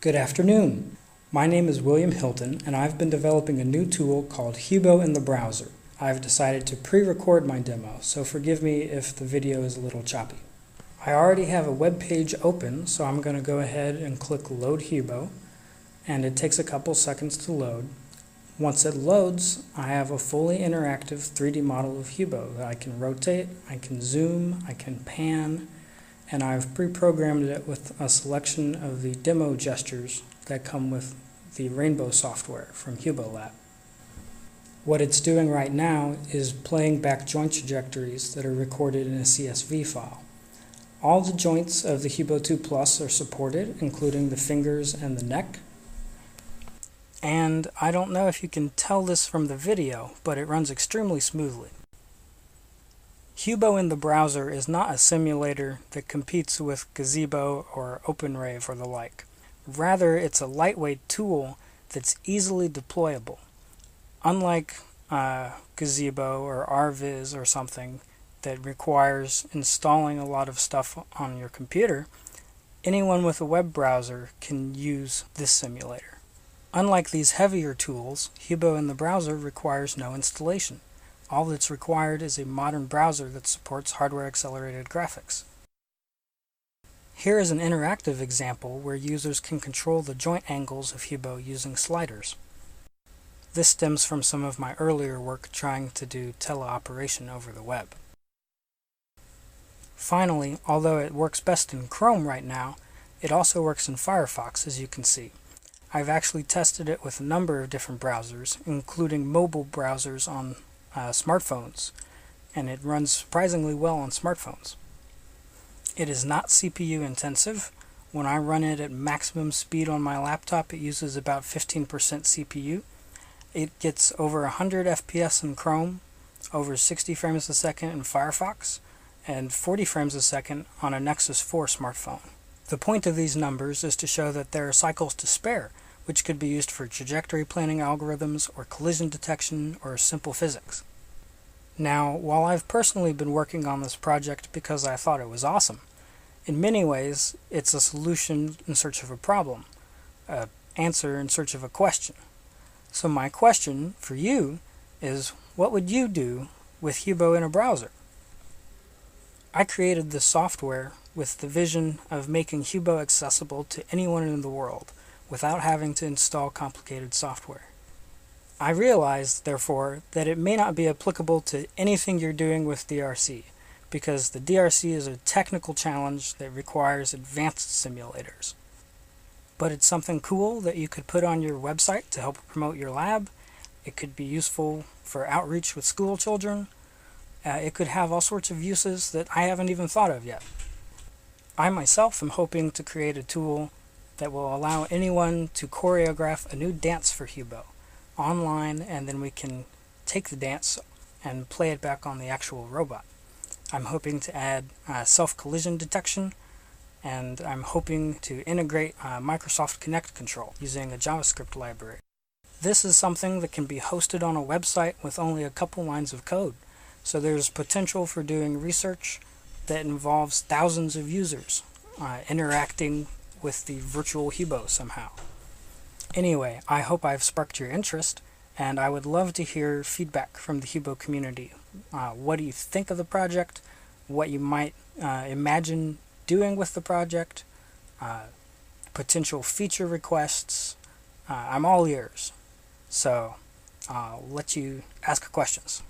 Good afternoon. My name is William Hilton, and I've been developing a new tool called Hubo-in-the-Browser. I've decided to pre-record my demo, so forgive me if the video is a little choppy. I already have a web page open, so I'm going to go ahead and click Load Hubo, and it takes a couple seconds to load. Once it loads, I have a fully interactive 3D model of Hubo that I can rotate, I can zoom, I can pan, and I've pre-programmed it with a selection of the demo gestures that come with the Rainbow software from Hubo Lab. What it's doing right now is playing back joint trajectories that are recorded in a CSV file. All the joints of the Hubo 2 Plus are supported, including the fingers and the neck. And I don't know if you can tell this from the video, but it runs extremely smoothly. Hubo-in-the-Browser is not a simulator that competes with Gazebo or OpenRave or the like. Rather, it's a lightweight tool that's easily deployable. Unlike Gazebo or RViz or something that requires installing a lot of stuff on your computer, anyone with a web browser can use this simulator. Unlike these heavier tools, Hubo-in-the-Browser requires no installation. All that's required is a modern browser that supports hardware-accelerated graphics. Here is an interactive example where users can control the joint angles of Hubo using sliders. This stems from some of my earlier work trying to do teleoperation over the web. Finally, although it works best in Chrome right now, it also works in Firefox, as you can see. I've actually tested it with a number of different browsers, including mobile browsers on smartphones, and it runs surprisingly well on smartphones. It is not CPU intensive. When I run it at maximum speed on my laptop, it uses about 15% CPU. It gets over 100 FPS in Chrome, over 60 frames a second in Firefox, and 40 frames a second on a Nexus 4 smartphone. The point of these numbers is to show that there are cycles to spare, which could be used for trajectory planning algorithms or collision detection or simple physics. Now, while I've personally been working on this project because I thought it was awesome, in many ways it's a solution in search of a problem, an answer in search of a question. So my question for you is, what would you do with Hubo in a browser? I created this software with the vision of making Hubo accessible to anyone in the world without having to install complicated software. I realized, therefore, that it may not be applicable to anything you're doing with DRC, because the DRC is a technical challenge that requires advanced simulators. But it's something cool that you could put on your website to help promote your lab. It could be useful for outreach with school children. It could have all sorts of uses that I haven't even thought of yet. I myself am hoping to create a tool that will allow anyone to choreograph a new dance for Hubo online, and then we can take the dance and play it back on the actual robot. I'm hoping to add self-collision detection, and I'm hoping to integrate Microsoft Kinect control using a JavaScript library. This is something that can be hosted on a website with only a couple lines of code, so there's potential for doing research that involves thousands of users interacting with the virtual Hubo somehow. Anyway, I hope I've sparked your interest, and I would love to hear feedback from the Hubo community. What do you think of the project? What you might imagine doing with the project? Potential feature requests? I'm all ears. So I'll let you ask questions.